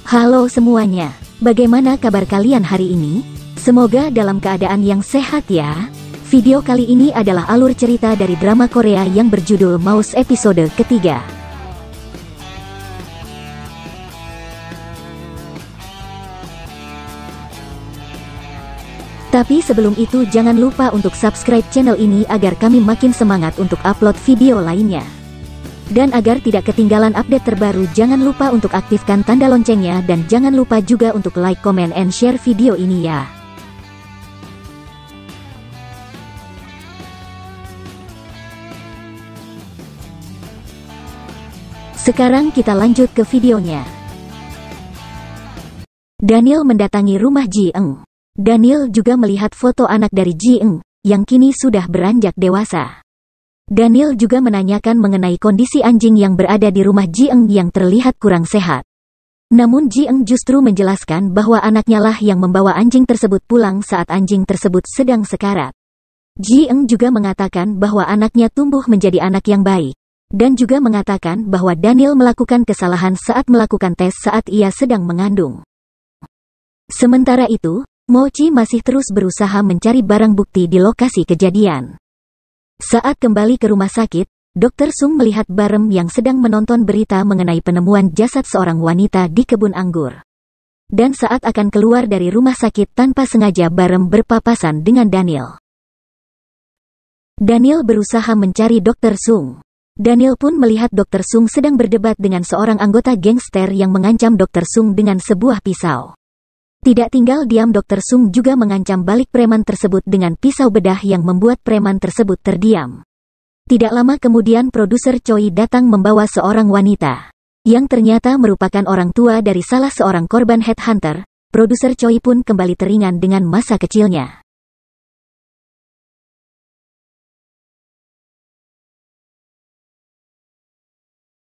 Halo semuanya, bagaimana kabar kalian hari ini? Semoga dalam keadaan yang sehat ya. Video kali ini adalah alur cerita dari drama Korea yang berjudul Mouse episode ketiga. Tapi sebelum itu jangan lupa untuk subscribe channel ini agar kami makin semangat untuk upload video lainnya. Dan agar tidak ketinggalan update terbaru, jangan lupa untuk aktifkan tanda loncengnya dan jangan lupa juga untuk like, comment, and share video ini ya. Sekarang kita lanjut ke videonya. Daniel mendatangi rumah Ji-eung. Daniel juga melihat foto anak dari Ji-eung, yang kini sudah beranjak dewasa. Daniel juga menanyakan mengenai kondisi anjing yang berada di rumah Ji-eung yang terlihat kurang sehat. Namun Ji-eung justru menjelaskan bahwa anaknya lah yang membawa anjing tersebut pulang saat anjing tersebut sedang sekarat. Ji-eung juga mengatakan bahwa anaknya tumbuh menjadi anak yang baik. Dan juga mengatakan bahwa Daniel melakukan kesalahan saat melakukan tes saat ia sedang mengandung. Sementara itu, Mochi masih terus berusaha mencari barang bukti di lokasi kejadian. Saat kembali ke rumah sakit, Dr. Sung melihat Barem yang sedang menonton berita mengenai penemuan jasad seorang wanita di kebun anggur. Dan saat akan keluar dari rumah sakit tanpa sengaja Barem berpapasan dengan Daniel. Daniel berusaha mencari Dr. Sung. Daniel pun melihat Dr. Sung sedang berdebat dengan seorang anggota gangster yang mengancam Dr. Sung dengan sebuah pisau. Tidak tinggal diam, Dr. Sung juga mengancam balik preman tersebut dengan pisau bedah yang membuat preman tersebut terdiam. Tidak lama kemudian produser Choi datang membawa seorang wanita, yang ternyata merupakan orang tua dari salah seorang korban headhunter. Produser Choi pun kembali teringat dengan masa kecilnya.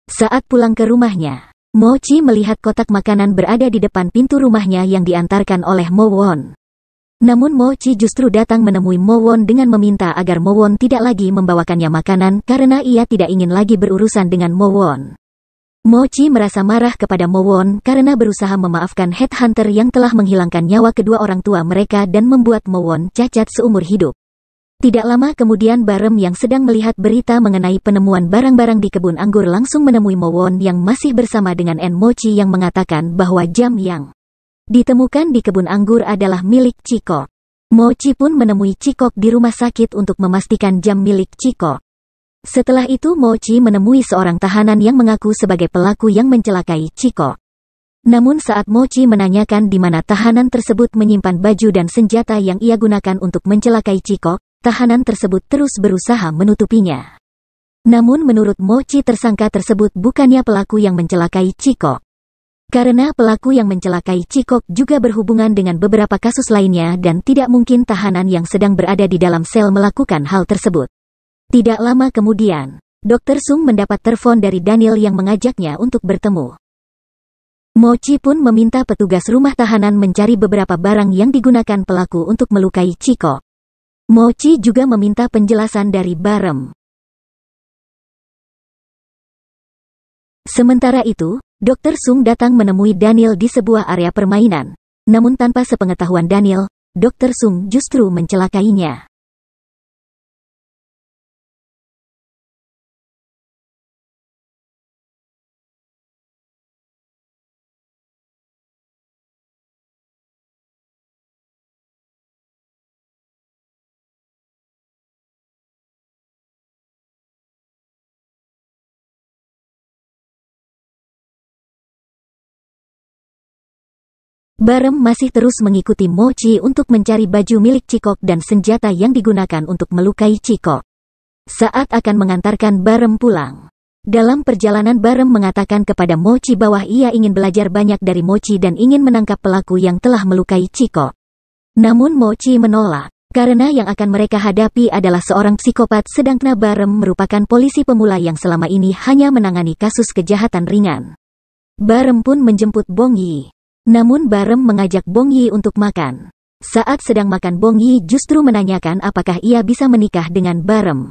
Saat pulang ke rumahnya, Mochi melihat kotak makanan berada di depan pintu rumahnya yang diantarkan oleh Mo Won. Namun Mochi justru datang menemui Mo Won dengan meminta agar Mo Won tidak lagi membawakannya makanan karena ia tidak ingin lagi berurusan dengan Mo Won. Mochi merasa marah kepada Mo Won karena berusaha memaafkan headhunter yang telah menghilangkan nyawa kedua orang tua mereka dan membuat Mo Won cacat seumur hidup. Tidak lama kemudian Barem yang sedang melihat berita mengenai penemuan barang-barang di kebun anggur langsung menemui Mo Won yang masih bersama dengan En Mochi yang mengatakan bahwa jam yang ditemukan di kebun anggur adalah milik Chikok. Mochi pun menemui Chikok di rumah sakit untuk memastikan jam milik Chikok. Setelah itu Mochi menemui seorang tahanan yang mengaku sebagai pelaku yang mencelakai Chikok. Namun saat Mochi menanyakan di mana tahanan tersebut menyimpan baju dan senjata yang ia gunakan untuk mencelakai Chikok, tahanan tersebut terus berusaha menutupinya. Namun menurut Mochi tersangka tersebut bukannya pelaku yang mencelakai Chikok. Karena pelaku yang mencelakai Chikok juga berhubungan dengan beberapa kasus lainnya dan tidak mungkin tahanan yang sedang berada di dalam sel melakukan hal tersebut. Tidak lama kemudian, Dr. Sung mendapat telepon dari Daniel yang mengajaknya untuk bertemu. Mochi pun meminta petugas rumah tahanan mencari beberapa barang yang digunakan pelaku untuk melukai Chikok. Mochi juga meminta penjelasan dari Barem. Sementara itu, Dr. Sung datang menemui Daniel di sebuah area permainan. Namun tanpa sepengetahuan Daniel, Dr. Sung justru mencelakainya. Barem masih terus mengikuti Mochi untuk mencari baju milik Chikok dan senjata yang digunakan untuk melukai Chikok. Saat akan mengantarkan Barem pulang, dalam perjalanan Barem mengatakan kepada Mochi bahwa ia ingin belajar banyak dari Mochi dan ingin menangkap pelaku yang telah melukai Chikok. Namun Mochi menolak, karena yang akan mereka hadapi adalah seorang psikopat sedangkan Barem merupakan polisi pemula yang selama ini hanya menangani kasus kejahatan ringan. Barem pun menjemput Bong Yi. Namun Barem mengajak Bong Yi untuk makan. Saat sedang makan Bong Yi justru menanyakan apakah ia bisa menikah dengan Barem.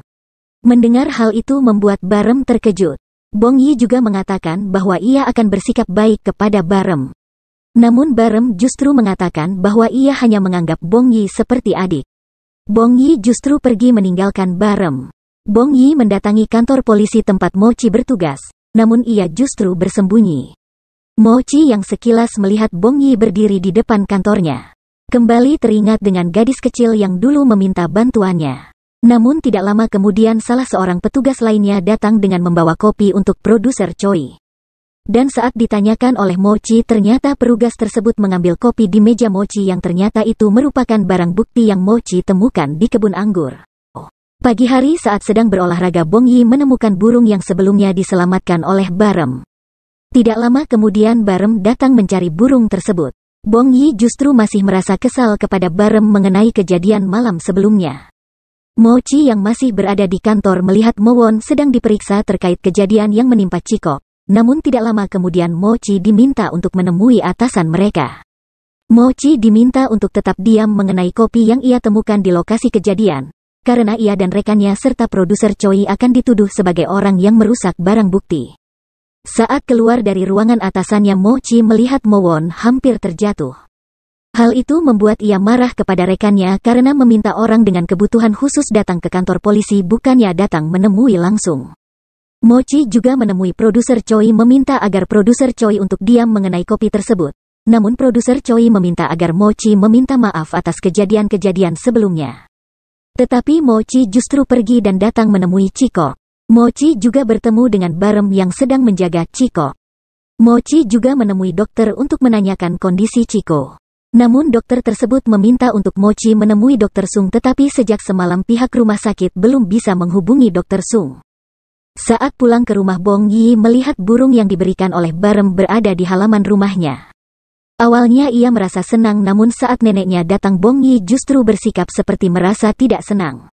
Mendengar hal itu membuat Barem terkejut. Bong Yi juga mengatakan bahwa ia akan bersikap baik kepada Barem. Namun Barem justru mengatakan bahwa ia hanya menganggap Bong Yi seperti adik. Bong Yi justru pergi meninggalkan Barem. Bong Yi mendatangi kantor polisi tempat Mochi bertugas, namun ia justru bersembunyi. Mochi yang sekilas melihat Bong Yi berdiri di depan kantornya, kembali teringat dengan gadis kecil yang dulu meminta bantuannya. Namun tidak lama kemudian salah seorang petugas lainnya datang dengan membawa kopi untuk produser Choi. Dan saat ditanyakan oleh Mochi, ternyata petugas tersebut mengambil kopi di meja Mochi yang ternyata itu merupakan barang bukti yang Mochi temukan di kebun anggur. Pagi hari saat sedang berolahraga, Bong Yi menemukan burung yang sebelumnya diselamatkan oleh Barem. Tidak lama kemudian Barem datang mencari burung tersebut. Bong Yi justru masih merasa kesal kepada Barem mengenai kejadian malam sebelumnya. Mochi yang masih berada di kantor melihat Mowon sedang diperiksa terkait kejadian yang menimpa Chikok. Namun tidak lama kemudian Mochi diminta untuk menemui atasan mereka. Mochi diminta untuk tetap diam mengenai kopi yang ia temukan di lokasi kejadian, karena ia dan rekannya serta produser Choi akan dituduh sebagai orang yang merusak barang bukti. Saat keluar dari ruangan atasannya, Mochi melihat Mowon hampir terjatuh. Hal itu membuat ia marah kepada rekannya karena meminta orang dengan kebutuhan khusus datang ke kantor polisi bukannya datang menemui langsung. Mochi juga menemui produser Choi meminta agar produser Choi untuk diam mengenai kopi tersebut. Namun produser Choi meminta agar Mochi meminta maaf atas kejadian-kejadian sebelumnya. Tetapi Mochi justru pergi dan datang menemui Chikok. Mochi juga bertemu dengan Barem yang sedang menjaga Chikok. Mochi juga menemui dokter untuk menanyakan kondisi Chiko. Namun dokter tersebut meminta untuk Mochi menemui Dr. Sung, tetapi sejak semalam pihak rumah sakit belum bisa menghubungi Dr. Sung. Saat pulang ke rumah, Bong Yi melihat burung yang diberikan oleh Barem berada di halaman rumahnya. Awalnya ia merasa senang, namun saat neneknya datang Bong Yi justru bersikap seperti merasa tidak senang.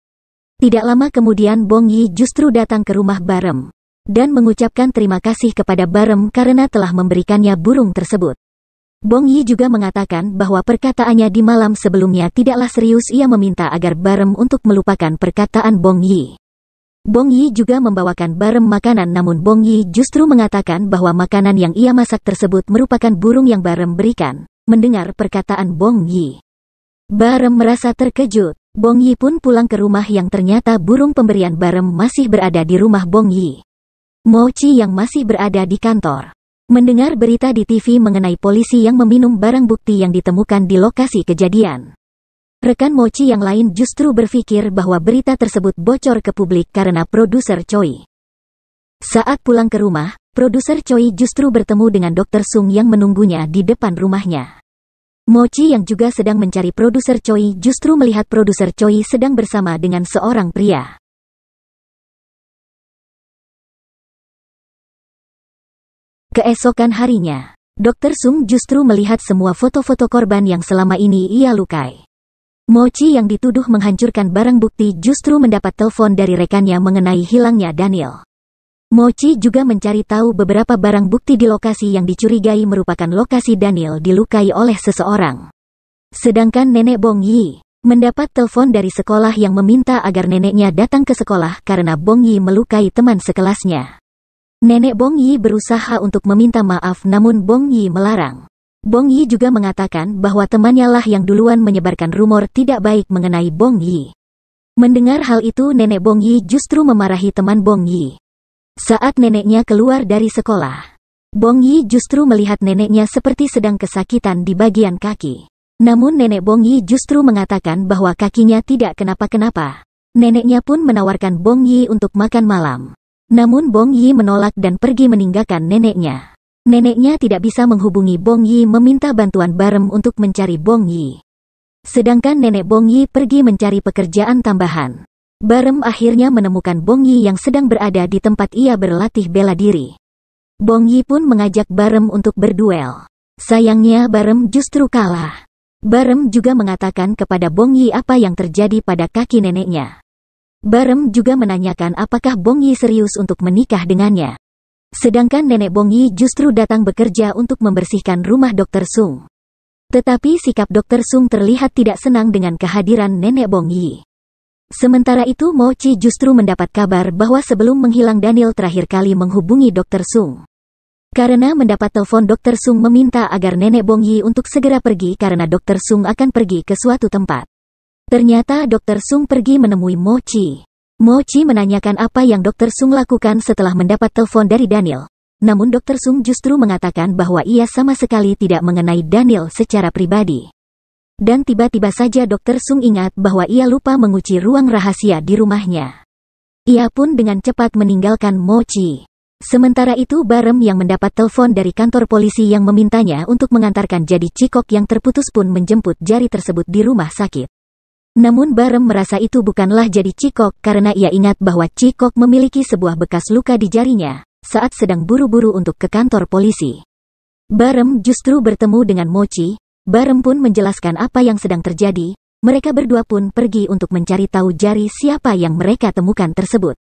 Tidak lama kemudian Bong Yi justru datang ke rumah Barem dan mengucapkan terima kasih kepada Barem karena telah memberikannya burung tersebut. Bong Yi juga mengatakan bahwa perkataannya di malam sebelumnya tidaklah serius. Ia meminta agar Barem untuk melupakan perkataan Bong Yi. Bong Yi juga membawakan Barem makanan, namun Bong Yi justru mengatakan bahwa makanan yang ia masak tersebut merupakan burung yang Barem berikan. Mendengar perkataan Bong Yi, Barem merasa terkejut. Bong Yi pun pulang ke rumah yang ternyata burung pemberian Barem masih berada di rumah Bong Yi. Mochi yang masih berada di kantor mendengar berita di TV mengenai polisi yang meminum barang bukti yang ditemukan di lokasi kejadian. Rekan Mochi yang lain justru berpikir bahwa berita tersebut bocor ke publik karena produser Choi. Saat pulang ke rumah, produser Choi justru bertemu dengan Dr. Sung yang menunggunya di depan rumahnya. Mochi yang juga sedang mencari produser Choi justru melihat produser Choi sedang bersama dengan seorang pria. Keesokan harinya, Dr. Sung justru melihat semua foto-foto korban yang selama ini ia lukai. Mochi yang dituduh menghancurkan barang bukti justru mendapat telepon dari rekannya mengenai hilangnya Daniel. Mochi juga mencari tahu beberapa barang bukti di lokasi yang dicurigai merupakan lokasi Daniel dilukai oleh seseorang. Sedangkan nenek Bong Yi mendapat telepon dari sekolah yang meminta agar neneknya datang ke sekolah karena Bong Yi melukai teman sekelasnya. Nenek Bong Yi berusaha untuk meminta maaf, namun Bong Yi melarang. Bong Yi juga mengatakan bahwa temannya lah yang duluan menyebarkan rumor tidak baik mengenai Bong Yi. Mendengar hal itu, nenek Bong Yi justru memarahi teman Bong Yi. Saat neneknya keluar dari sekolah, Bong Yi justru melihat neneknya seperti sedang kesakitan di bagian kaki. Namun nenek Bong Yi justru mengatakan bahwa kakinya tidak kenapa-kenapa. Neneknya pun menawarkan Bong Yi untuk makan malam. Namun Bong Yi menolak dan pergi meninggalkan neneknya. Neneknya tidak bisa menghubungi Bong Yi, meminta bantuan Barem untuk mencari Bong Yi. Sedangkan nenek Bong Yi pergi mencari pekerjaan tambahan. Barem akhirnya menemukan Bong Yi yang sedang berada di tempat ia berlatih bela diri. Bong Yi pun mengajak Barem untuk berduel. Sayangnya Barem justru kalah. Barem juga mengatakan kepada Bong Yi apa yang terjadi pada kaki neneknya. Barem juga menanyakan apakah Bong Yi serius untuk menikah dengannya. Sedangkan nenek Bong Yi justru datang bekerja untuk membersihkan rumah Dr. Sung. Tetapi sikap Dr. Sung terlihat tidak senang dengan kehadiran nenek Bong Yi. Sementara itu Mochi justru mendapat kabar bahwa sebelum menghilang Daniel terakhir kali menghubungi Dr. Sung. Karena mendapat telepon, Dr. Sung meminta agar Nenek Bong Yi untuk segera pergi karena Dr. Sung akan pergi ke suatu tempat. Ternyata Dr. Sung pergi menemui Mochi. Mochi menanyakan apa yang Dr. Sung lakukan setelah mendapat telepon dari Daniel. Namun Dr. Sung justru mengatakan bahwa ia sama sekali tidak mengenai Daniel secara pribadi. Dan tiba-tiba saja Dr. Sung ingat bahwa ia lupa mengunci ruang rahasia di rumahnya. Ia pun dengan cepat meninggalkan Mochi. Sementara itu Barem yang mendapat telepon dari kantor polisi yang memintanya untuk mengantarkan Jadi Cikok yang terputus pun menjemput Jari tersebut di rumah sakit. Namun Barem merasa itu bukanlah Jadi Cikok karena ia ingat bahwa Cikok memiliki sebuah bekas luka di jarinya saat sedang buru-buru untuk ke kantor polisi. Barem justru bertemu dengan Mochi. Barem pun menjelaskan apa yang sedang terjadi. Mereka berdua pun pergi untuk mencari tahu Jari siapa yang mereka temukan tersebut.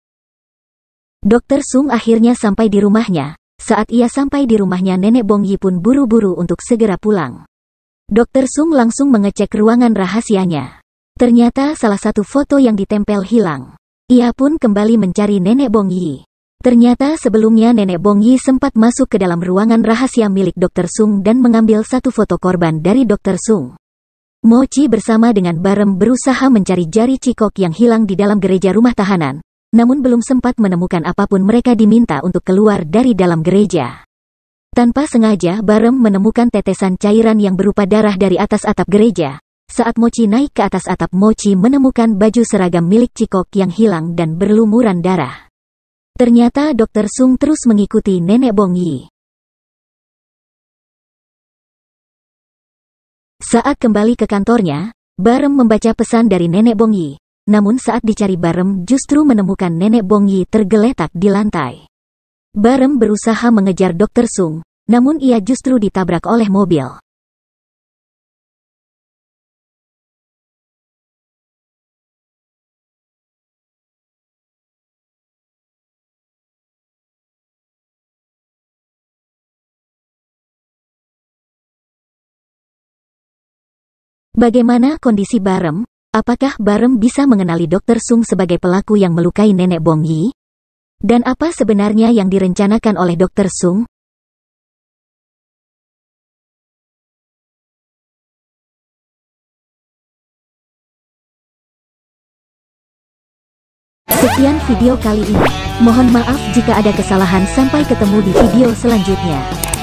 Dr. Sung akhirnya sampai di rumahnya. Saat ia sampai di rumahnya, Nenek Bong Yi pun buru-buru untuk segera pulang. Dr. Sung langsung mengecek ruangan rahasianya. Ternyata salah satu foto yang ditempel hilang. Ia pun kembali mencari Nenek Bong Yi. Ternyata sebelumnya Nenek Bong Yi sempat masuk ke dalam ruangan rahasia milik Dr. Sung dan mengambil satu foto korban dari Dr. Sung. Mochi bersama dengan Barem berusaha mencari Jari Cikok yang hilang di dalam gereja rumah tahanan. Namun belum sempat menemukan apapun, mereka diminta untuk keluar dari dalam gereja. Tanpa sengaja Barem menemukan tetesan cairan yang berupa darah dari atas atap gereja. Saat Mochi naik ke atas atap, Mochi menemukan baju seragam milik Cikok yang hilang dan berlumuran darah. Ternyata Dr. Sung terus mengikuti Nenek Bong Yi. Saat kembali ke kantornya, Barem membaca pesan dari Nenek Bong Yi. Namun saat dicari, Barem justru menemukan Nenek Bong Yi tergeletak di lantai. Barem berusaha mengejar Dr. Sung, namun ia justru ditabrak oleh mobil. Bagaimana kondisi Barem? Apakah Barem bisa mengenali Dr. Sung sebagai pelaku yang melukai Nenek Bong Yi? Dan apa sebenarnya yang direncanakan oleh Dr. Sung? Sekian video kali ini. Mohon maaf jika ada kesalahan. Sampai ketemu di video selanjutnya.